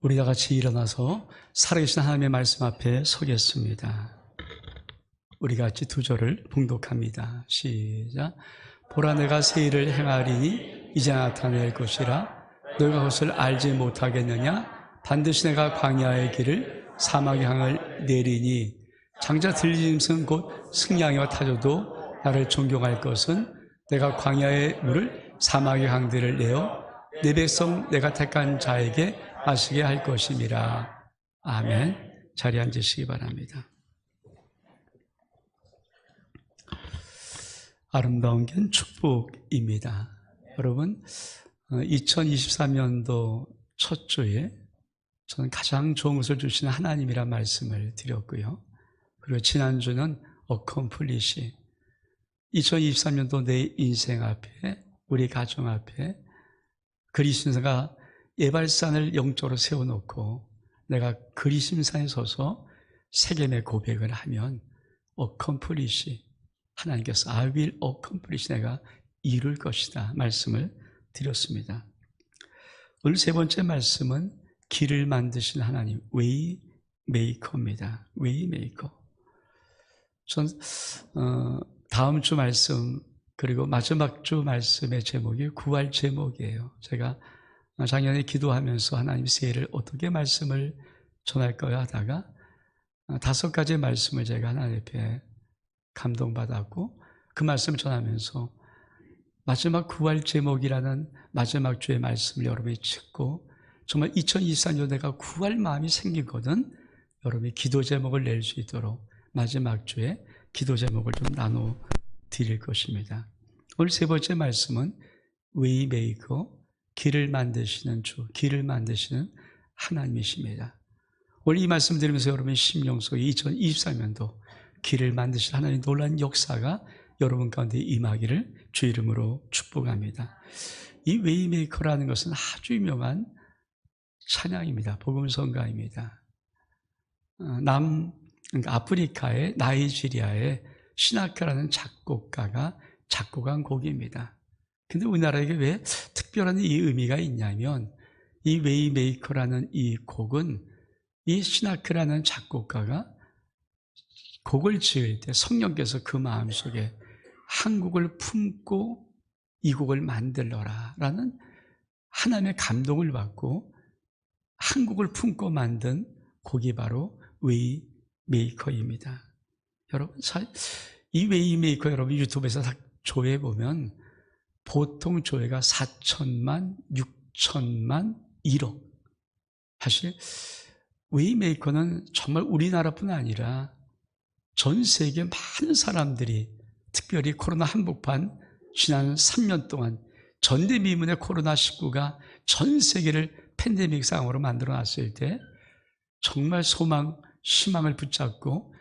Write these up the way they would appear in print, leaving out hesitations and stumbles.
우리 다 같이 일어나서 살아계신 하나님의 말씀 앞에 서겠습니다. 우리 같이 두 절을 봉독합니다. 시작. 보라, 내가 새 일을 행하리니 이제 나타낼 것이라. 너희가 그것을 알지 못하겠느냐? 반드시 내가 광야의 길을 사막의 강을 내리니 장자 들짐승 곧 승냥이와 타조도 나를 존경할 것은 내가 광야의 물을 사막의 강들을 내어 내 백성 내가 택한 자에게 마시게 할 것임이라. 아멘. 자리에 앉으시기 바랍니다. 아름다운 겐 축복입니다. 여러분, 2023년도 첫 주에 저는 가장 좋은 것을 주시는 하나님이란 말씀을 드렸고요. 그리고 지난주는 어컴플리시, 2023년도 내 인생 앞에, 우리 가정 앞에 그리심산가 예발산을 영적으로 세워놓고 내가 그리심산에 서서 세겜의 고백을 하면 어컴플리시, 하나님께서 I will accomplish, 내가 이룰 것이다 말씀을 드렸습니다. 오늘 세 번째 말씀은 길을 만드신 하나님, 웨이 메이커입니다. 웨이 메이커. 전 다음 주 말씀 그리고 마지막 주 말씀의 제목이 구할 제목이에요. 제가 작년에 기도하면서 하나님 새해를 어떻게 말씀을 전할까요 하다가 5가지 말씀을 제가 하나님 앞에 감동받았고 그 말씀을 전하면서 마지막 구할 제목이라는 마지막 주의 말씀을 여러분이 듣고 정말 2024년 내가 구할 마음이 생기거든 여러분이 기도 제목을 낼 수 있도록 마지막 주에 기도 제목을 좀 나눠 드릴 것입니다. 오늘 세 번째 말씀은 웨이메이커, 길을 만드시는 주, 길을 만드시는 하나님이십니다. 오늘 이 말씀 드리면서 여러분의 심령 속에 2024년도 길을 만드신 하나님의 놀라운 역사가 여러분 가운데 임하기를 주 이름으로 축복합니다. 이 웨이메이커라는 것은 아주 유명한 찬양입니다. 복음성가입니다. 그러니까 아프리카의 나이지리아의 시나카라는 작곡가가 작곡한 곡입니다. 근데 우리나라에게 왜 특별한 이 의미가 있냐면 이 웨이메이커라는 이 곡은 이 시나크라는 작곡가가 곡을 지을 때 성령께서 그 마음속에 한 곡을 품고 이 곡을 만들어라 라는 하나님의 감동을 받고 한 곡을 품고 만든 곡이 바로 웨이메이커입니다. 여러분, 이 웨이메이커 여러분 유튜브에서 조회해보면 보통 조회가 4천만, 6천만, 1억. 사실 웨이메이커는 정말 우리나라뿐 아니라 전 세계 많은 사람들이 특별히 코로나 한복판 지난 3년 동안 전대미문의 코로나19가 전 세계를 팬데믹 상황으로 만들어놨을 때 정말 소망, 희망을 붙잡고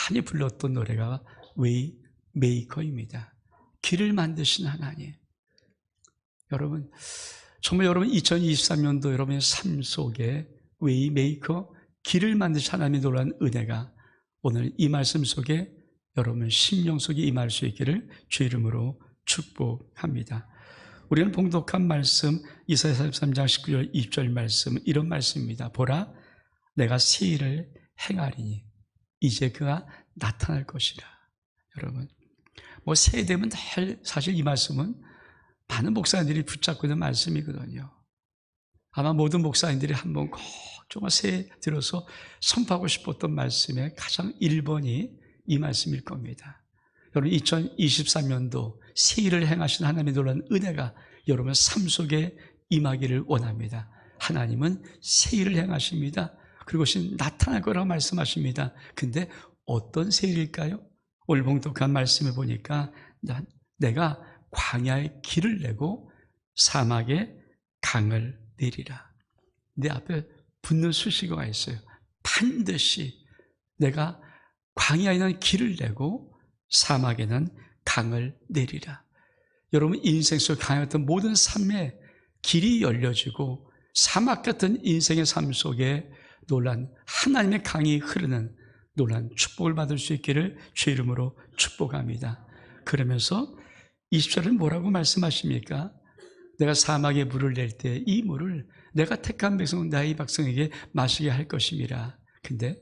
많이 불렀던 노래가 웨이메이커입니다. 길을 만드신 하나님. 여러분, 정말 여러분 2023년도 여러분의 삶 속에 웨이메이커, 길을 만드신 하나님의 놀라운 은혜가 오늘 이 말씀 속에 여러분 심령 속에 임할 수 있기를 주 이름으로 축복합니다. 우리는 봉독한 말씀 이사야 43장 19절 20절 말씀, 이런 말씀입니다. 보라, 내가 새 일을 행하리니 이제 그가 나타날 것이라. 여러분, 새해 되면 사실 이 말씀은 많은 목사님들이 붙잡고 있는 말씀이거든요. 아마 모든 목사님들이 한번 꼭 정말 새해 들어서 선포하고 싶었던 말씀의 가장 1번이 이 말씀일 겁니다. 여러분, 2023년도 새 일을 행하신 하나님의 놀라운 은혜가 여러분 삶 속에 임하기를 원합니다. 하나님은 새 일을 행하십니다. 그리고 그것이 나타날 거라고 말씀하십니다. 근데 어떤 새 일일까요? 오늘 봉독한 말씀을 보니까 내가 광야의 길을 내고 사막에 강을 내리라. 내 앞에 붙는 수식어가 있어요. 반드시 내가 광야에는 길을 내고 사막에는 강을 내리라. 여러분 인생 속 강야 같은 모든 삶의 길이 열려지고 사막 같은 인생의 삶 속에 놀란 하나님의 강이 흐르는 놀란 축복을 받을 수 있기를 주 이름으로 축복합니다. 그러면서 20절은 뭐라고 말씀하십니까? 내가 사막에 물을 낼 때 이 물을 내가 택한 백성 나의 백성에게 마시게 할 것임이라. 근데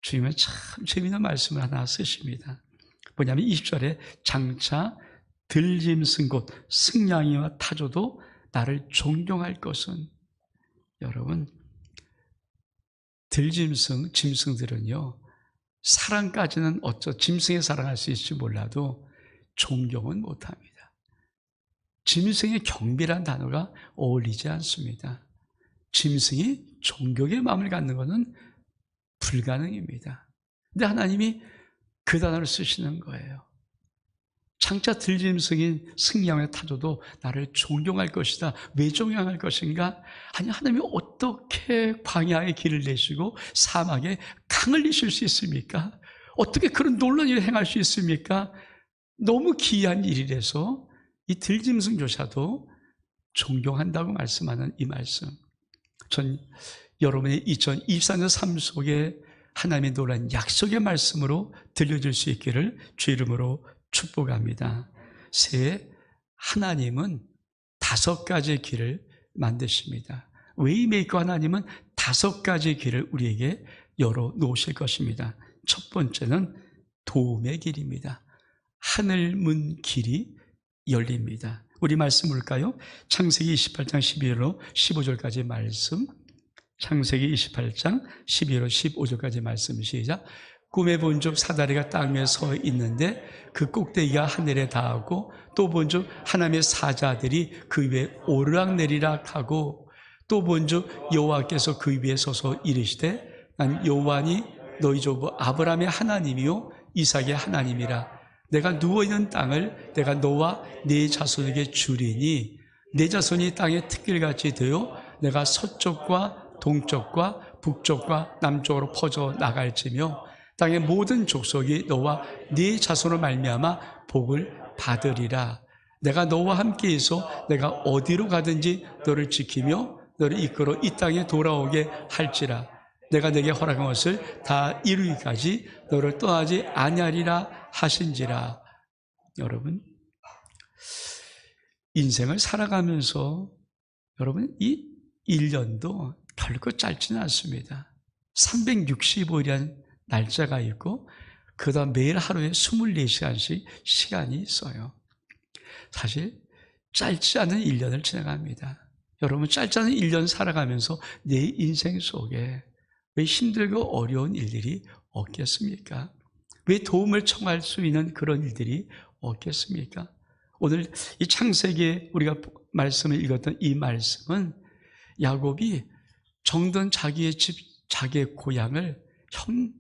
주님은 참 재미있는 말씀을 하나 쓰십니다. 뭐냐면 20절에 장차 들짐승 곧 승냥이와 타조도 나를 존경할 것은, 여러분 들짐승, 짐승들은요 사랑까지는 짐승의 사랑할 수 있을지 몰라도 존경은 못합니다. 짐승의 경비란 단어가 어울리지 않습니다. 짐승이 존경의 마음을 갖는 것은 불가능입니다. 근데 하나님이 그 단어를 쓰시는 거예요. 장차 들짐승인 승냥이와 타조도 나를 존경할 것이다. 왜 존경할 것인가? 아니, 하나님이 어떻게 광야에 길을 내시고 사막에 강을 내실 수 있습니까? 어떻게 그런 놀라운 일을 행할 수 있습니까? 너무 기이한 일이라서 이 들짐승조차도 존경한다고 말씀하는 이 말씀, 전 여러분의 2024년 삶 속에 하나님의 놀라운 약속의 말씀으로 들려줄 수 있기를 주 이름으로 축복합니다. 새해 하나님은 5가지의 길을 만드십니다. 웨이메이커 하나님은 5가지의 길을 우리에게 열어놓으실 것입니다. 첫 번째는 도움의 길입니다. 하늘 문 길이 열립니다. 우리 말씀 볼까요? 창세기 28장 12절로 15절까지 말씀. 창세기 28장 12절로 15절까지 말씀 시작. 꿈에 본즉 사다리가 땅 위에 서 있는데 그 꼭대기가 하늘에 닿았고, 또 본즉 하나님의 사자들이 그 위에 오르락내리락 하고, 또 본즉 여호와께서 그 위에 서서 이르시되 난 여호와니 너희 조부 아브라함의 하나님이요 이삭의 하나님이라. 내가 누워있는 땅을 내가 너와 네 자손에게 주리니 네 자손이 땅의 특길같이 되어 내가 서쪽과 동쪽과 북쪽과 남쪽으로 퍼져 나갈지며 땅의 모든 족속이 너와 네 자손으로 말미암아 복을 받으리라. 내가 너와 함께 있어 내가 어디로 가든지 너를 지키며 너를 이끌어 이 땅에 돌아오게 할지라. 내가 내게 허락한 것을 다 이루기까지 너를 떠나지 아니하리라 하신지라. 여러분, 인생을 살아가면서 여러분 이 1년도 결코 짧지는 않습니다. 365일이라는 날짜가 있고 그 다음 매일 하루에 24시간씩 시간이 있어요. 사실 짧지 않은 1년을 지나갑니다. 여러분, 짧지 않은 1년 살아가면서 내 인생 속에 왜 힘들고 어려운 일들이 없겠습니까? 왜 도움을 청할 수 있는 그런 일들이 없겠습니까? 오늘 이 창세기에 우리가 말씀을 읽었던 이 말씀은 야곱이 정든 자기의 집, 자기의 고향을 형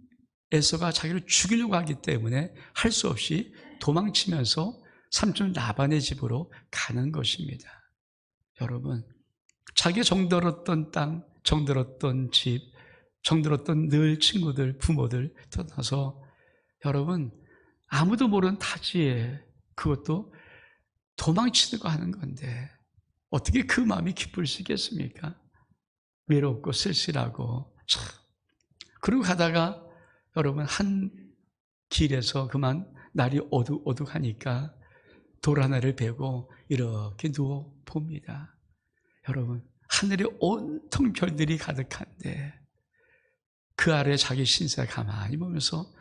에서가 자기를 죽이려고 하기 때문에 할 수 없이 도망치면서 삼촌 라반의 집으로 가는 것입니다. 여러분, 자기가 정들었던 땅, 정들었던 집, 정들었던 늘 친구들, 부모들 떠나서 여러분 아무도 모르는 타지에 그것도 도망치려고 하는 건데 어떻게 그 마음이 기쁠 수 있겠습니까? 외롭고 쓸쓸하고 참. 그러고 가다가 여러분 한 길에서 그만 날이 어둑어둑하니까 돌 하나를 베고 이렇게 누워 봅니다. 여러분, 하늘에 온통 별들이 가득한데 그 아래 자기 신세 가만히 보면서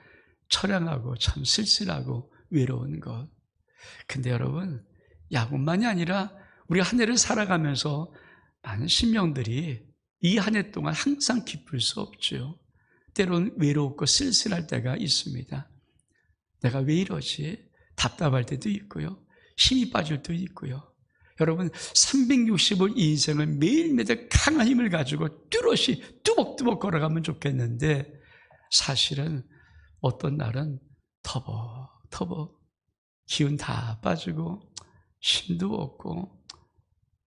처량하고 참 쓸쓸하고 외로운 것. 근데 여러분, 야곱만이 아니라 우리 한 해를 살아가면서 많은 신명들이 이 한 해 동안 항상 기쁠 수 없죠. 때로는 외롭고 쓸쓸할 때가 있습니다. 내가 왜 이러지? 답답할 때도 있고요. 힘이 빠질 때도 있고요. 여러분, 365일 인생을 매일매일 강한 힘을 가지고 뚜렷이 뚜벅뚜벅 걸어가면 좋겠는데 사실은 어떤 날은 터벅터벅 기운 다 빠지고 힘도 없고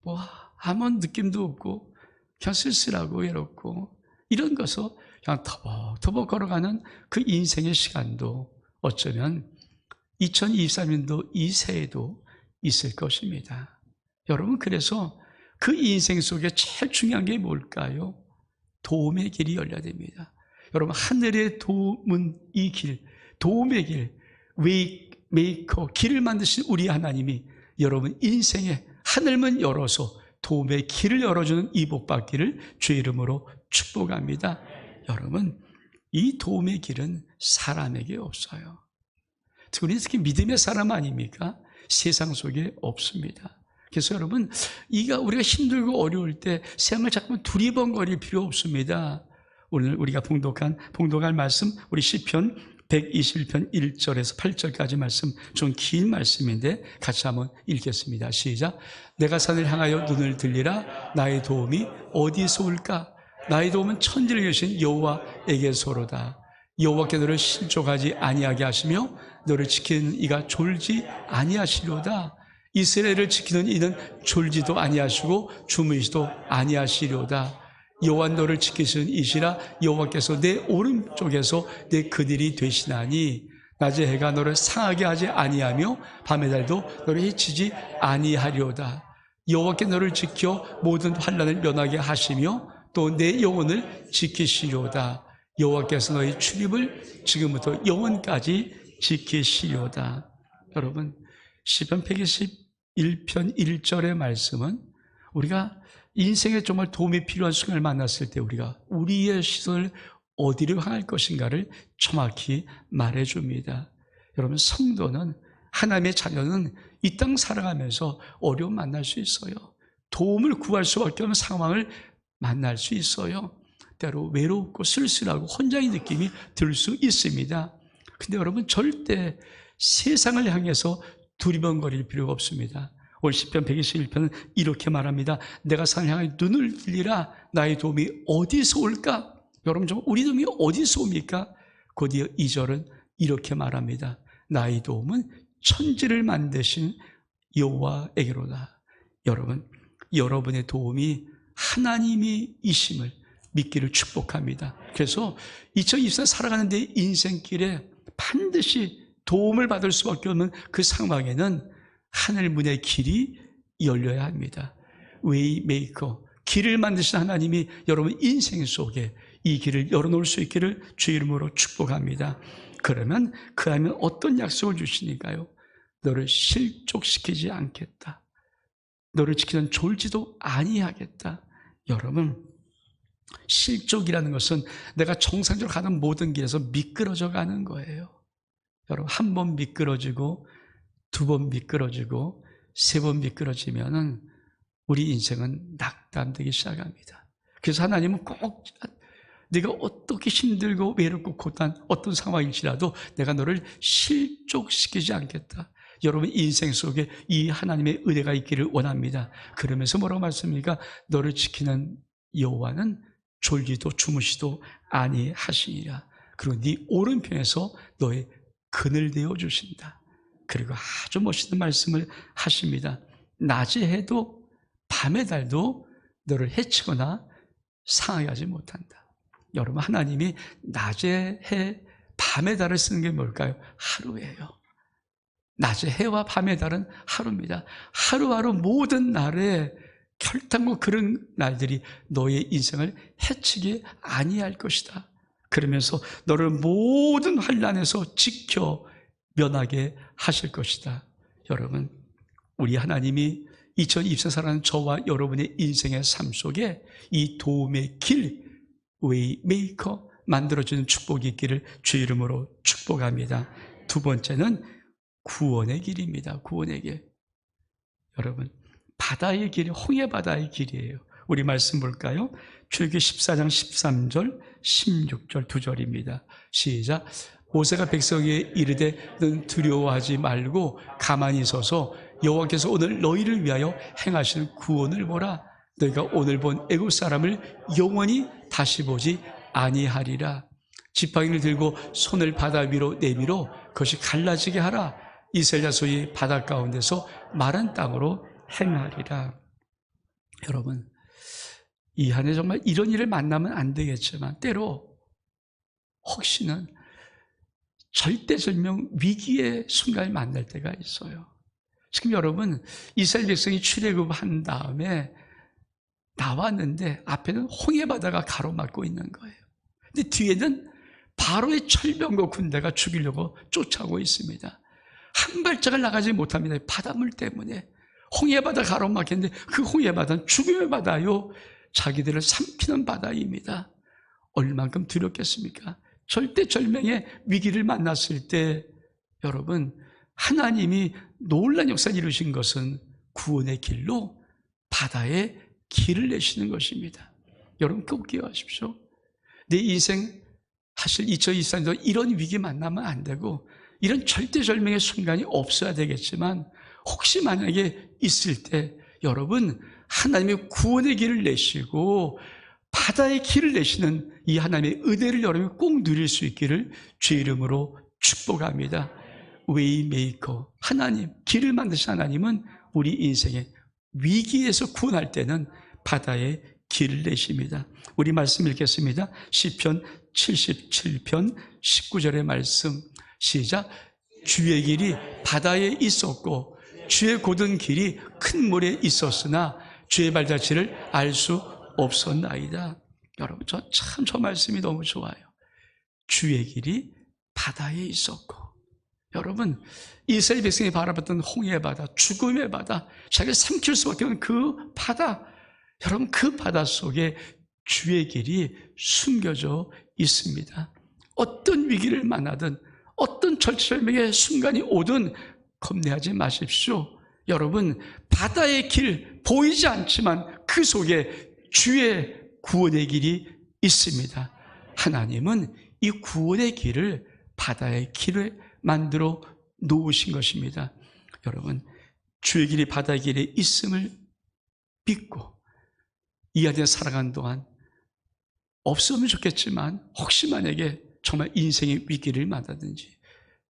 뭐 아무 느낌도 없고 그냥 쓸쓸하고 외롭고 이런 것을 그냥 터벅터벅 걸어가는 그 인생의 시간도 어쩌면 2023년도 이 새해도 있을 것입니다. 여러분, 그래서 그 인생 속에 제일 중요한 게 뭘까요? 도움의 길이 열려야 됩니다. 여러분, 하늘의 도움은 이 길, 도움의 길, 웨이메이커, 길을 만드신 우리 하나님이 여러분 인생에 하늘문 열어서 도움의 길을 열어주는 이 복 받기를 주의 이름으로 축복합니다. 여러분, 이 도움의 길은 사람에게 없어요. 특히 믿음의 사람 아닙니까? 세상 속에 없습니다. 그래서 여러분, 우리가 힘들고 어려울 때 세상을 자꾸만 두리번거릴 필요 없습니다. 오늘 우리가 봉독할 말씀, 우리 시편 121편 1절에서 8절까지 말씀, 좀 긴 말씀인데 같이 한번 읽겠습니다. 시작. 내가 산을 향하여 눈을 들리라. 나의 도움이 어디서 올까? 나의 도움은 천지를 계신 여호와에게서로다. 여호와께 너를 신족하지 아니하게 하시며 너를 지키는 이가 졸지 아니하시려다. 이스라엘을 지키는 이는 졸지도 아니하시고 주무시도 아니하시려다. 여호와 너를 지키시는 이시라. 여호와께서 내 오른쪽에서 내 그늘이 되시나니 낮에 해가 너를 상하게 하지 아니하며 밤의 달도 너를 해치지 아니하리로다. 여호와께 너를 지켜 모든 환난을 면하게 하시며 또 내 영혼을 지키시리로다. 여호와께서 너의 출입을 지금부터 영원까지 지키시리로다. 여러분, 시편 121편 1절의 말씀은 우리가 인생에 정말 도움이 필요한 순간을 만났을 때 우리의 시선을 어디로 향할 것인가를 정확히 말해줍니다. 여러분, 성도는, 하나님의 자녀는 이 땅 살아가면서 어려움 만날 수 있어요. 도움을 구할 수밖에 없는 상황을 만날 수 있어요. 때로 외롭고 쓸쓸하고 혼자의 느낌이 들 수 있습니다. 근데 여러분, 절대 세상을 향해서 두리번거릴 필요가 없습니다. 오늘 시편 121편은 이렇게 말합니다. 내가 산을 향해 눈을 들리라. 나의 도움이 어디서 올까? 여러분, 우리 도움이 어디서 옵니까? 곧이어 2절은 이렇게 말합니다. 나의 도움은 천지를 만드신 여호와에게로다. 여러분, 여러분의 도움이 하나님이 이심을 믿기를 축복합니다. 그래서 2024년 살아가는 데 인생길에 반드시 도움을 받을 수밖에 없는 그 상황에는 하늘 문의 길이 열려야 합니다. 웨이메이커, 길을 만드신 하나님이 여러분 인생 속에 이 길을 열어놓을 수 있기를 주의 이름으로 축복합니다. 그러면 그 하나님은 어떤 약속을 주시니까요? 너를 실족시키지 않겠다. 너를 지키는 졸지도 아니하겠다. 여러분, 실족이라는 것은 내가 정상적으로 가는 모든 길에서 미끄러져 가는 거예요. 여러분, 한 번 미끄러지고 두 번 미끄러지고 세 번 미끄러지면은 우리 인생은 낙담되기 시작합니다. 그래서 하나님은 꼭 네가 어떻게 힘들고 외롭고 고단 어떤 상황일지라도 내가 너를 실족시키지 않겠다. 여러분 인생 속에 이 하나님의 은혜가 있기를 원합니다. 그러면서 뭐라고 말씀합니까? 너를 지키는 여호와는 졸지도 주무시도 아니하시니라. 그리고 네 오른편에서 너의 그늘 되어 주신다. 그리고 아주 멋있는 말씀을 하십니다. 낮의 해도 밤의 달도 너를 해치거나 상하게 하지 못한다. 여러분, 하나님이 낮의 해, 밤의 달을 쓰는 게 뭘까요? 하루예요. 낮의 해와 밤의 달은 하루입니다. 하루하루 모든 날에 결단코 그런 날들이 너의 인생을 해치게 아니할 것이다. 그러면서 너를 모든 환난에서 지켜 면하게 하실 것이다. 여러분, 우리 하나님이 2024 살아가는 저와 여러분의 인생의 삶 속에 이 도움의 길, 웨이메이커 만들어주는 축복이 있기를 주의 이름으로 축복합니다. 두 번째는 구원의 길입니다. 구원의 길. 여러분, 바다의 길이 홍해바다의 길이에요. 우리 말씀 볼까요? 출애굽기 14장 13절 16절 두 절입니다. 시작. 모세가 백성에게 이르되 너는 두려워하지 말고 가만히 서서 여호와께서 오늘 너희를 위하여 행하시는 구원을 보라. 너희가 오늘 본 애굽 사람을 영원히 다시 보지 아니하리라. 지팡이를 들고 손을 바다 위로 내밀어 그것이 갈라지게 하라. 이스라엘 자손이 바다 가운데서 마른 땅으로 행하리라. 여러분, 이 한 해 정말 이런 일을 만나면 안 되겠지만 때로 혹시는 절대절명 위기의 순간을 만날 때가 있어요. 지금 여러분, 이스라엘 백성이 출애굽한 다음에 나왔는데 앞에는 홍해바다가 가로막고 있는 거예요. 근데 뒤에는 바로의 철병거 군대가 죽이려고 쫓아오고 있습니다. 한 발짝을 나가지 못합니다. 바닷물 때문에. 홍해바다 가로막혔는데 그 홍해바다는 죽음의 바다요, 자기들을 삼키는 바다입니다. 얼만큼 두렵겠습니까? 절대절명의 위기를 만났을 때 여러분, 하나님이 놀라운 역사를 이루신 것은 구원의 길로 바다에 길을 내시는 것입니다. 여러분 꼭 기억하십시오. 내 인생 사실 2024년도 이런 위기 만나면 안 되고 이런 절대절명의 순간이 없어야 되겠지만 혹시 만약에 있을 때 여러분, 하나님의 구원의 길을 내시고 바다의 길을 내시는 이 하나님의 은혜를 여러분이 꼭 누릴 수 있기를 주의 이름으로 축복합니다. 웨이메이커, 하나님, 길을 만드신 하나님은 우리 인생의 위기에서 구원할 때는 바다에 길을 내십니다. 우리 말씀 읽겠습니다. 시편 77편 19절의 말씀 시작. 주의 길이 바다에 있었고 주의 곧은 길이 큰 물에 있었으나 주의 발자취를 알 수 없었나이다. 여러분, 저 말씀이 너무 좋아요. 주의 길이 바다에 있었고, 여러분, 이스라엘 백성이 바라봤던 홍해의 바다, 죽음의 바다, 자기를 삼킬 수밖에 없는 그 바다, 여러분, 그 바다 속에 주의 길이 숨겨져 있습니다. 어떤 위기를 만나든 어떤 절체절명의 순간이 오든 겁내하지 마십시오. 여러분, 바다의 길 보이지 않지만 그 속에 주의 구원의 길이 있습니다. 하나님은 이 구원의 길을 바다의 길을 만들어 놓으신 것입니다. 여러분, 주의 길이 바다의 길에 있음을 믿고 이 안에 살아가는 동안 없으면 좋겠지만 혹시 만약에 정말 인생의 위기를 만나든지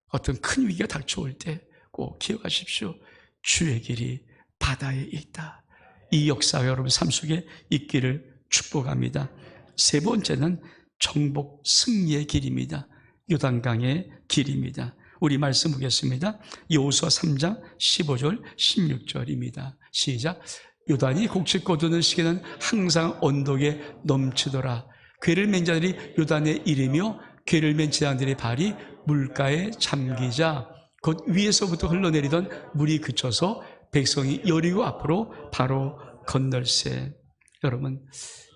어떤 큰 위기가 닥쳐올 때 꼭 기억하십시오. 주의 길이 바다에 있다. 이 역사가 여러분 삶 속에 있기를 축복합니다. 세 번째는 정복 승리의 길입니다. 요단강의 길입니다. 우리 말씀 보겠습니다. 여호수아 3장 15절 16절입니다. 시작. 요단이 곡식 거두는 시기는 항상 언덕에 넘치더라. 궤를 맨 자들이 요단에 이르며 궤를 맨 제자들의 발이 물가에 잠기자 곧 위에서부터 흘러내리던 물이 그쳐서 백성이 여리고 앞으로 바로 건널세. 여러분,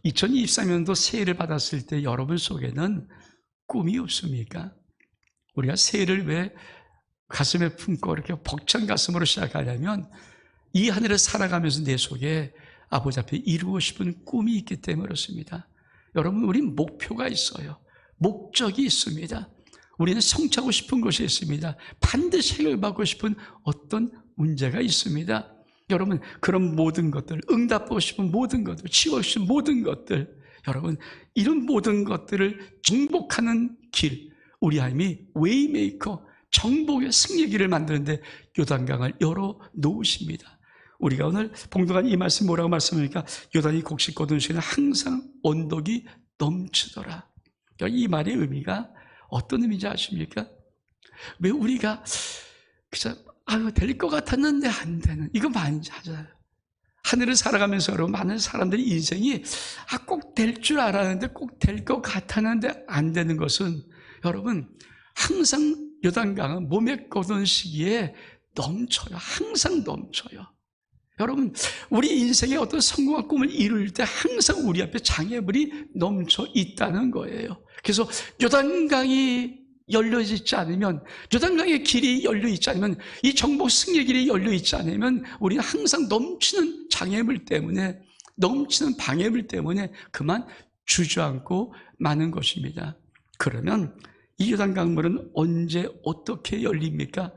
2023년도 새해를 받았을 때 여러분 속에는 꿈이 없습니까? 우리가 새해를 왜 가슴에 품고 이렇게 벅찬 가슴으로 시작하려면 이 하늘을 살아가면서 내 속에 아버지 앞에 이루고 싶은 꿈이 있기 때문에 그렇습니다. 여러분, 우린 목표가 있어요. 목적이 있습니다. 우리는 성취하고 싶은 것이 있습니다. 반드시 해결받고 싶은 어떤 문제가 있습니다. 여러분, 그런 모든 것들, 응답하고 싶은 모든 것들, 치고 싶은 모든 것들, 여러분, 이런 모든 것들을 정복하는 길, 우리 하나님이 웨이메이커, 정복의 승리의 길을 만드는데 요단강을 열어 놓으십니다. 우리가 오늘 봉독한 이 말씀 뭐라고 말씀합니까? 요단이 곡식 거두는 시기는 항상 언덕이 넘치더라. 이 말의 의미가 어떤 의미인지 아십니까? 왜 우리가 될 것 같았는데 안 되는, 이거 많이 하잖아요. 하늘을 살아가면서 여러분, 많은 사람들이 인생이 꼭 될 줄 알았는데 꼭 될 것 같았는데 안 되는 것은 여러분, 항상 요단강은 몸에 거둔 시기에 넘쳐요. 항상 넘쳐요. 여러분, 우리 인생의 어떤 성공한 꿈을 이룰 때 항상 우리 앞에 장애물이 넘쳐 있다는 거예요. 그래서 요단강이 열려있지 않으면, 요단강의 길이 열려있지 않으면, 이 정복 승리의 길이 열려있지 않으면 우리는 항상 넘치는 장애물 때문에, 넘치는 방해물 때문에 그만 주저앉고 마는 것입니다. 그러면 이 요단강물은 언제 어떻게 열립니까?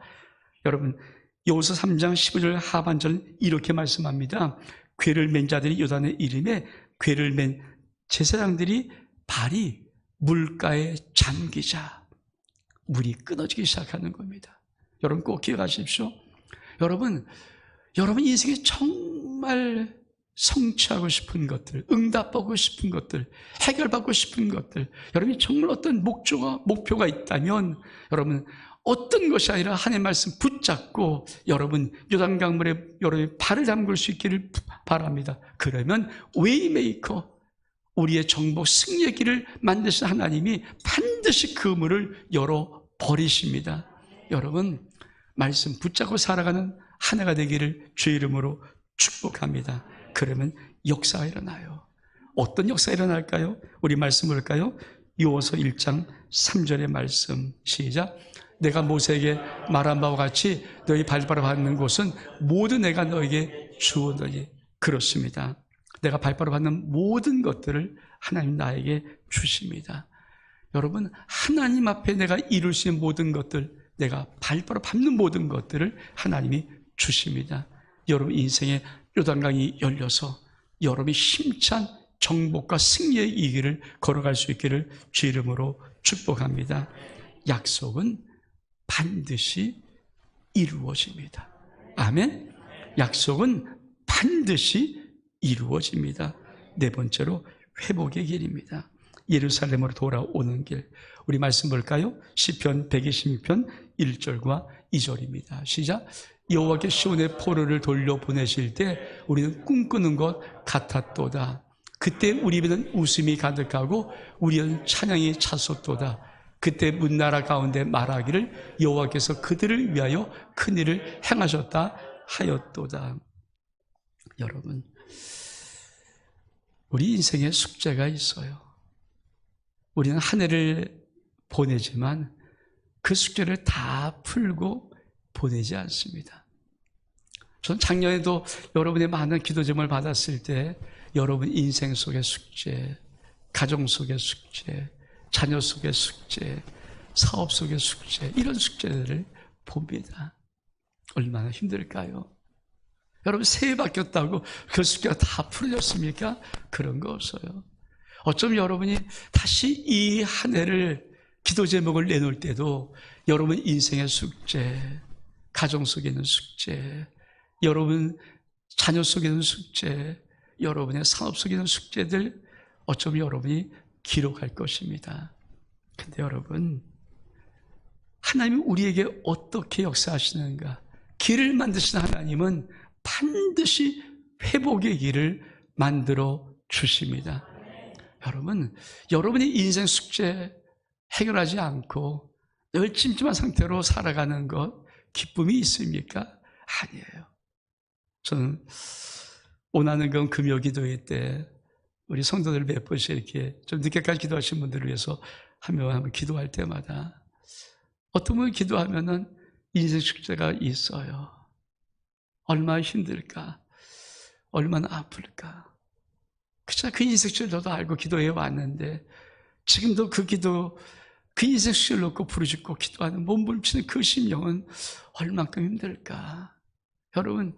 여러분, 여호수아 3장 15절 하반절은 이렇게 말씀합니다. 궤를 맨 자들이 요단의 이름에 궤를 맨 제사장들이 발이 물가에 잠기자 물이 끊어지기 시작하는 겁니다. 여러분 꼭 기억하십시오. 여러분 인생에 정말 성취하고 싶은 것들, 응답하고 싶은 것들, 해결받고 싶은 것들, 여러분이 정말 어떤 목표가 있다면 여러분 어떤 것이 아니라 하나님의 말씀 붙잡고 여러분 요단강물에 여러분이 발을 담글 수 있기를 바랍니다. 그러면 웨이메이커, 우리의 정복 승리의 길을 만드신 하나님이 반드시 그 문을 열어버리십니다. 여러분, 말씀 붙잡고 살아가는 하나가 되기를 주의 이름으로 축복합니다. 그러면 역사가 일어나요. 어떤 역사가 일어날까요? 우리 말씀 볼까요? 요호서 1장 3절의 말씀 시작. 내가 모세에게 말한 바와 같이 너희 발바로 받는 곳은 모두 내가 너에게 주었느니. 그렇습니다. 내가 발바로 받는 모든 것들을 하나님 나에게 주십니다. 여러분, 하나님 앞에 내가 이룰 수 있는 모든 것들, 내가 발바로 밟는 모든 것들을 하나님이 주십니다. 여러분 인생의 요단강이 열려서 여러분이 힘찬 정복과 승리의 이 길을 걸어갈 수 있기를 주 이름으로 축복합니다. 약속은 반드시 이루어집니다. 아멘. 약속은 반드시 이루어집니다. 네 번째로 회복의 길입니다. 예루살렘으로 돌아오는 길. 우리 말씀 볼까요? 시편 126편 1절과 2절입니다. 시작. 여호와께 시온의 포로를 돌려보내실 때 우리는 꿈꾸는 것 같았도다. 그때 우리 입에는 웃음이 가득하고 우리는 찬양이 찼었도다. 그때 문나라 가운데 말하기를 여호와께서 그들을 위하여 큰 일을 행하셨다 하였도다. 여러분, 우리 인생에 숙제가 있어요. 우리는 한 해를 보내지만 그 숙제를 다 풀고 보내지 않습니다. 전 작년에도 여러분의 많은 기도 제목을 받았을 때 여러분 인생 속의 숙제, 가정 속의 숙제, 자녀 속의 숙제, 사업 속의 숙제, 이런 숙제들을 봅니다. 얼마나 힘들까요? 여러분 새해 바뀌었다고 그 숙제가 다 풀렸습니까? 그런 거 없어요. 어쩌면 여러분이 다시 이 한 해를 기도 제목을 내놓을 때도 여러분 인생의 숙제, 가정 속에 있는 숙제, 여러분 자녀 속에 있는 숙제, 여러분의 사업 속에 있는 숙제들 어쩌면 여러분이 기록할 것입니다. 근데 여러분, 하나님이 우리에게 어떻게 역사하시는가? 길을 만드시는 하나님은 반드시 회복의 길을 만들어 주십니다. 여러분, 여러분의 인생 숙제 해결하지 않고 늘 찜찜한 상태로 살아가는 것 기쁨이 있습니까? 아니에요. 저는 오나는 건 금요기도회 때 우리 성도들 몇 번씩 이렇게 좀 늦게까지 기도하신 분들을 위해서 한번 기도할 때마다 어떤 분이 기도하면은 인생 숙제가 있어요. 얼마나 힘들까? 얼마나 아플까? 그쵸? 그 인생 숙제를 저도 알고 기도해 왔는데 지금도 그 기도, 그 인생 숙제를 놓고 부르짖고 기도하는 몸부림치는 그 심령은 얼만큼 힘들까? 여러분,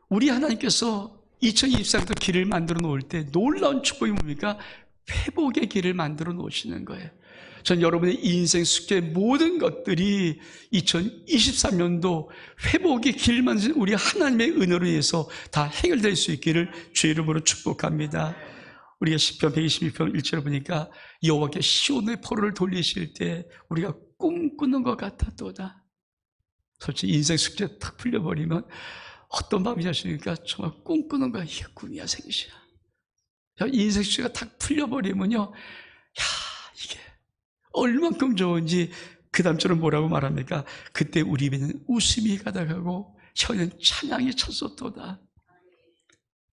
우리 하나님께서 2024년도 길을 만들어 놓을 때 놀라운 축복이 뭡니까? 회복의 길을 만들어 놓으시는 거예요. 전 여러분의 인생 숙제 모든 것들이 2023년도 회복의 길 만드신 우리 하나님의 은혜로 인해서 다 해결될 수 있기를 주의 이름으로 축복합니다. 우리가 시편 122편 1절을 보니까 여호와께 시온의 포로를 돌리실 때 우리가 꿈꾸는 것 같았도다. 솔직히 인생 숙제 탁 풀려버리면 어떤 마음이 하십니까? 정말 꿈꾸는 거야. 이게 꿈이야, 생시야. 인생 숙제가 탁 풀려버리면요, 야, 이게 얼만큼 좋은지 그 다음처럼 뭐라고 말합니까? 그때 우리 입에는 웃음이 가득하고 혀는 찬양이 찼었도다.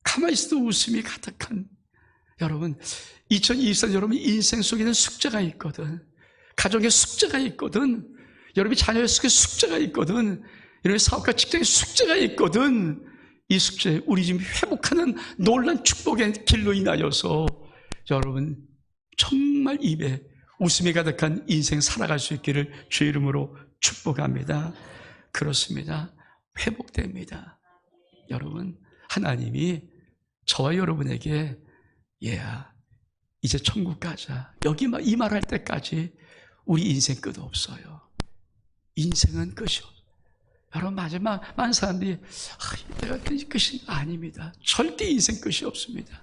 가만히 있어도 웃음이 가득한 여러분, 2024년 여러분 인생 속에는 숙제가 있거든. 가정에 숙제가 있거든. 여러분이 자녀의 속에 숙제가 있거든. 여러분의 사업과 직장에 숙제가 있거든. 이 숙제, 우리 지금 회복하는 놀란 축복의 길로 인하여서 여러분 정말 입에 웃음이 가득한 인생 살아갈 수 있기를 주의 이름으로 축복합니다. 그렇습니다. 회복됩니다. 여러분, 하나님이 저와 여러분에게 이제 천국 가자. 여기 이 말할 때까지 우리 인생 끝 없어요. 인생은 끝이 없어요. 여러분, 마지막 많은 사람들이 내가 끝이 아닙니다. 절대 인생 끝이 없습니다.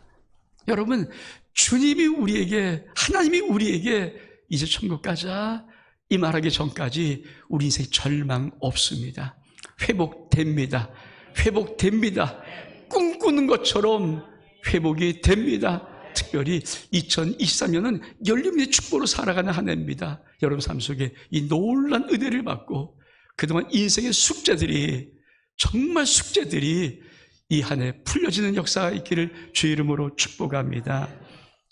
여러분, 주님이 우리에게, 하나님이 우리에게 이제 천국 가자 이 말하기 전까지 우리 인생 절망 없습니다. 회복됩니다. 회복됩니다. 꿈꾸는 것처럼 회복이 됩니다. 특별히 2023년은 열림의 축복으로 살아가는 한 해입니다. 여러분 삶 속에 이 놀란 은혜를 받고 그동안 인생의 숙제들이 정말 숙제들이 이 한 해 풀려지는 역사가 있기를 주의 이름으로 축복합니다.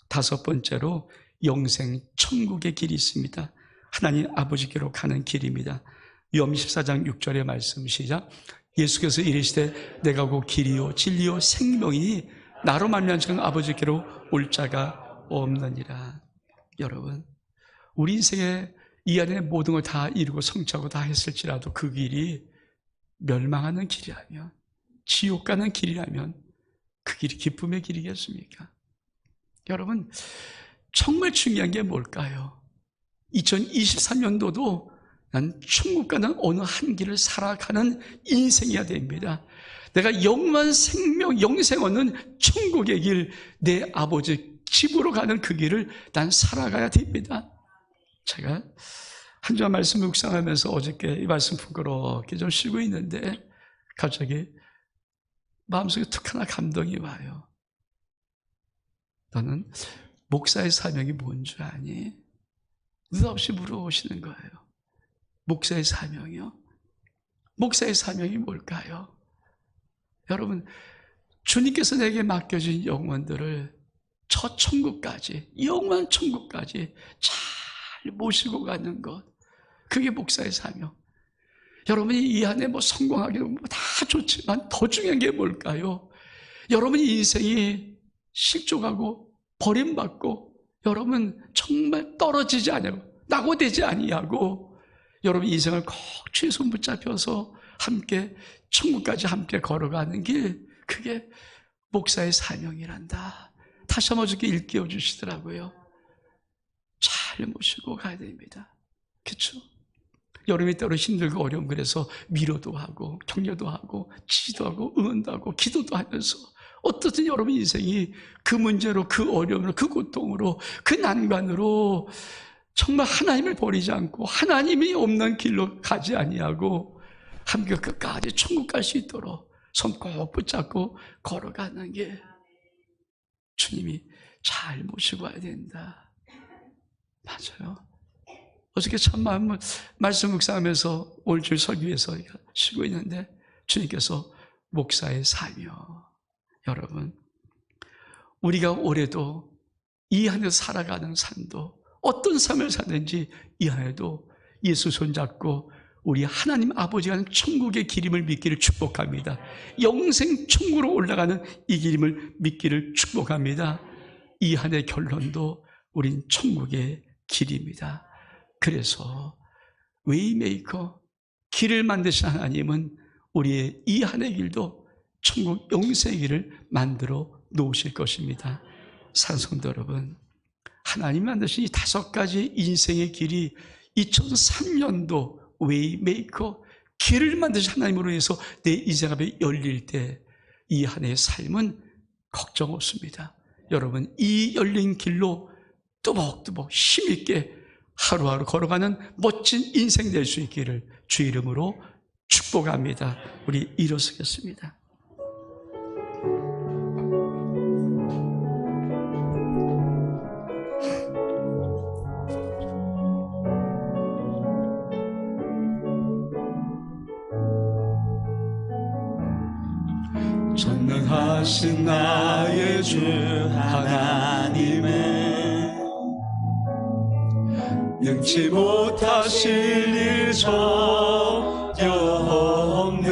다섯 번째로 영생 천국의 길이 있습니다. 하나님 아버지께로 가는 길입니다. 요한 14장 6절의 말씀 시작. 예수께서 이르시되 내가 곧 길이요 진리요 생명이니 나로 말미암아 아버지께로 올 자가 없느니라. 여러분, 우리 인생에 이 안에 모든 걸 다 이루고 성취하고 다 했을지라도 그 길이 멸망하는 길이라면, 지옥 가는 길이라면 그 길이 기쁨의 길이겠습니까? 여러분, 정말 중요한 게 뭘까요? 2023년도도 난 천국 가는 어느 한 길을 살아가는 인생이어야 됩니다. 내가 영원한 생명, 영생 얻는 천국의 길, 내 아버지 집으로 가는 그 길을 난 살아가야 됩니다. 제가 한 주간 말씀 묵상하면서 어저께 이 말씀 부끄럽게 좀 쉬고 있는데 갑자기 마음속에 툭 하나 감동이 와요. 너는 목사의 사명이 뭔 줄 아니? 느닷없이 물어보시는 거예요. 목사의 사명이요? 목사의 사명이 뭘까요? 여러분, 주님께서 내게 맡겨진 영혼들을 저 천국까지, 영원한 천국까지 잘 모시고 가는 것, 그게 목사의 사명. 여러분이 이 안에 성공하기도 다 좋지만 더 중요한 게 뭘까요? 여러분이 인생이 실족하고 버림받고 여러분 정말 떨어지지 아니하고 낙오되지 아니하고 여러분 인생을 꼭 주의 손 붙잡혀서 함께 천국까지 함께 걸어가는 길, 그게 목사의 사명이란다. 다시 한번 어저께 일깨워 주시더라고요. 잘 모시고 가야 됩니다. 그렇죠? 여름이 때로 힘들고 어려움, 그래서 위로도 하고 격려도 하고 지지도 하고 응원도 하고 기도도 하면서 어떻든 여러분 인생이 그 문제로, 그 어려움으로, 그 고통으로, 그 난관으로 정말 하나님을 버리지 않고 하나님이 없는 길로 가지 아니하고 함께 끝까지 천국 갈 수 있도록 손 꼭 붙잡고 걸어가는 게 주님이 잘 모시고 와야 된다. 맞아요. 어저께 참 말씀 묵상하면서 올 주일 설교에서 쉬고 있는데 주님께서 목사의 사명. 여러분, 우리가 올해도 이 안에서 살아가는 삶도 어떤 삶을 사는지 이 안에도 예수 손잡고 우리 하나님 아버지가 하는 천국의 길임을 믿기를 축복합니다. 영생 천국으로 올라가는 이 길임을 믿기를 축복합니다. 이 한 해 결론도 우린 천국의 길입니다. 그래서 웨이메이커, 길을 만드신 하나님은 우리의 이 한 해 길도 천국 영생의 길을 만들어 놓으실 것입니다. 사랑성도 여러분, 하나님 만드신 이 다섯 가지 인생의 길이 2003년도 웨이메이커, 길을 만드신 하나님으로 해서 내 인생 앞에 열릴 때 이 한 해의 삶은 걱정 없습니다. 여러분, 이 열린 길로 뚜벅뚜벅 힘있게 하루하루 걸어가는 멋진 인생 될 수 있기를 주 이름으로 축복합니다. 우리 일어서겠습니다. 전능하신 나의 주 하나님의 능치 못하실 일 전혀 없네.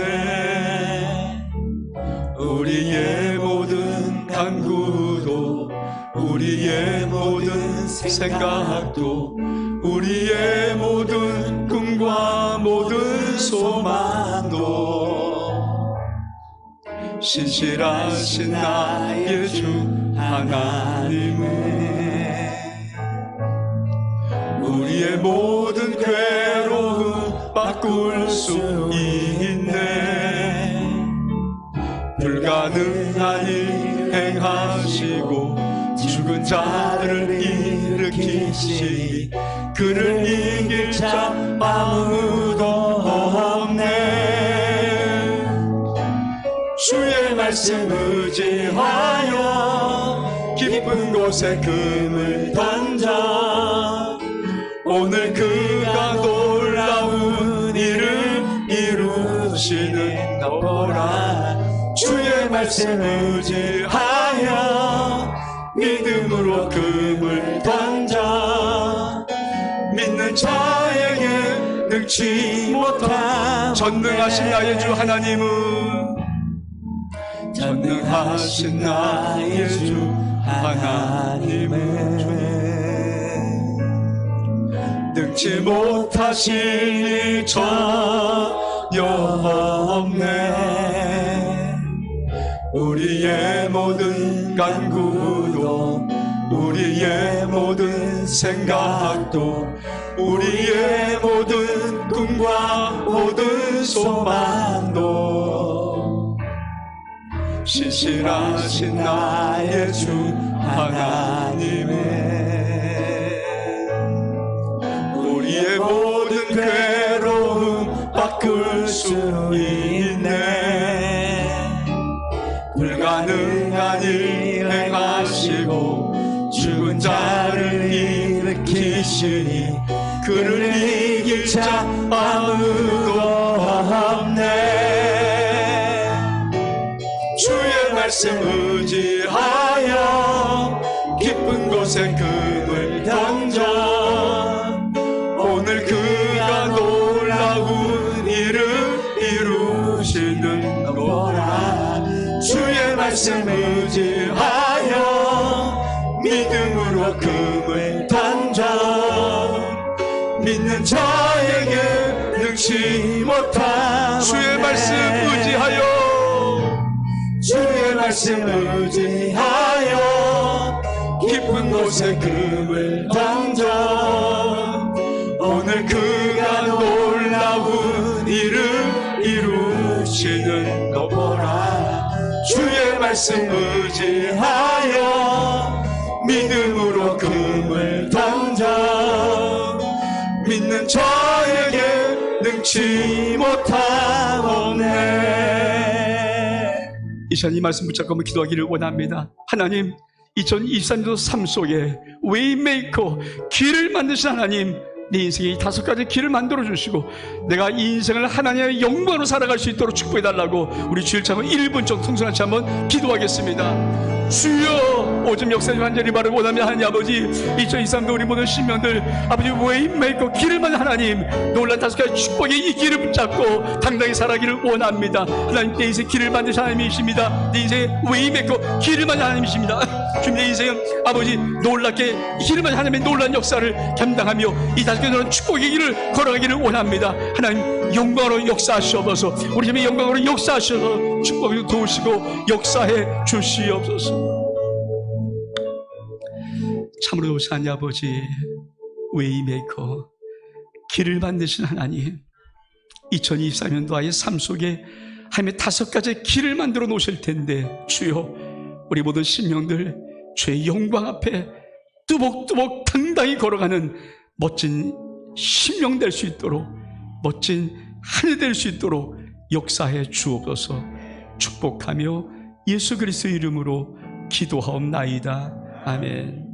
우리의 모든 간구도, 우리의 모든 생각도, 우리의 모든 꿈과 모든 소망도 신실하신 나의 주 하나님의 우리의 모든 괴로움 바꿀 수 있네. 불가능한 일 행하시고 죽은 자들을 일으키시니 그를 이길 자 아무도 없네. 주의 말씀 의지하여 깊은 곳에 금을 던져 오늘 그가 놀라운 일을 이루시는 말씀 의지하여 믿음으로 금을 던져 믿는 자에게 능치 못함. 전능하신 나의 주 하나님은 전능하신 나의 주 하나님은 능치 못하실 일 전혀 없네. 우리의 모든 간구도 우리의 모든 생각도 우리의 모든 꿈과 모든 소망도 신실하신 나의 주 하나님의 우리의 모든 괴로움 바꿀 수 있네. 불가능한 일 행하시고 죽은 자를 일으키시니 그를 이길 자 아무도 없네. 주의 말씀 의지하여 깊은 곳에 금을 던져 오늘 그가 놀라운 일을 이루시는 거라. 주의 말씀 의지하여 믿음으로 금을 던져 믿는 자에게 능치 못함. 주의 말씀 의지하여 주의 말씀 의지하여 깊은 곳에 금을 던져 오늘 그가 놀라운 일을 이루시는 거 보라. 주의 말씀 의지하여 믿음으로 금을 던져 믿는 자에게 능치 못함 없네. 이 시간 이 말씀 붙잡고 한번 기도하기를 원합니다. 하나님, 2023년도 삶 속에 웨이메이커, 길을 만드신 하나님, 내 인생에 이 5가지 길을 만들어 주시고 내가 이 인생을 하나님의 영광으로 살아갈 수 있도록 축복해 달라고 우리 주일 참은 1분 정도 통성같이 한번 기도하겠습니다. 주여, 오줌 역사님 간절히 말을 원하며 하나님 아버지, 2023년도 우리 모든 신명들 아버지 웨이메이커, 길을 만든 하나님, 놀란 5가지 축복의 이 길을 붙잡고 당당히 살아가기를 원합니다. 하나님, 내 인생 길을 만드신 하나님이십니다. 내 인생 웨이메이커, 길을 만든 하나님이십니다. 주님, 내 인생은 아버지 놀랍게 길을 만든 하나님의 놀란 역사를 감당하며 이 5가지 놀란 축복의 길을 걸어가기를 원합니다. 하나님, 영광으로 역사하시옵소서. 우리 집에 영광으로 역사하셔서 축복을 도우시고 역사해 주시옵소서. 참으로 오신 하나님 아버지, 웨이메이커, 길을 만드신 하나님, 2023년도 아이의 삶 속에 하나님의 5가지 길을 만들어 놓으실 텐데 주여, 우리 모든 신령들 주의 영광 앞에 뚜벅뚜벅 당당히 걸어가는 멋진 신령 될 수 있도록, 멋진 한 해 될 수 있도록 역사해 주옵소서. 축복하며 예수 그리스도의 이름으로 기도하옵나이다. 아멘.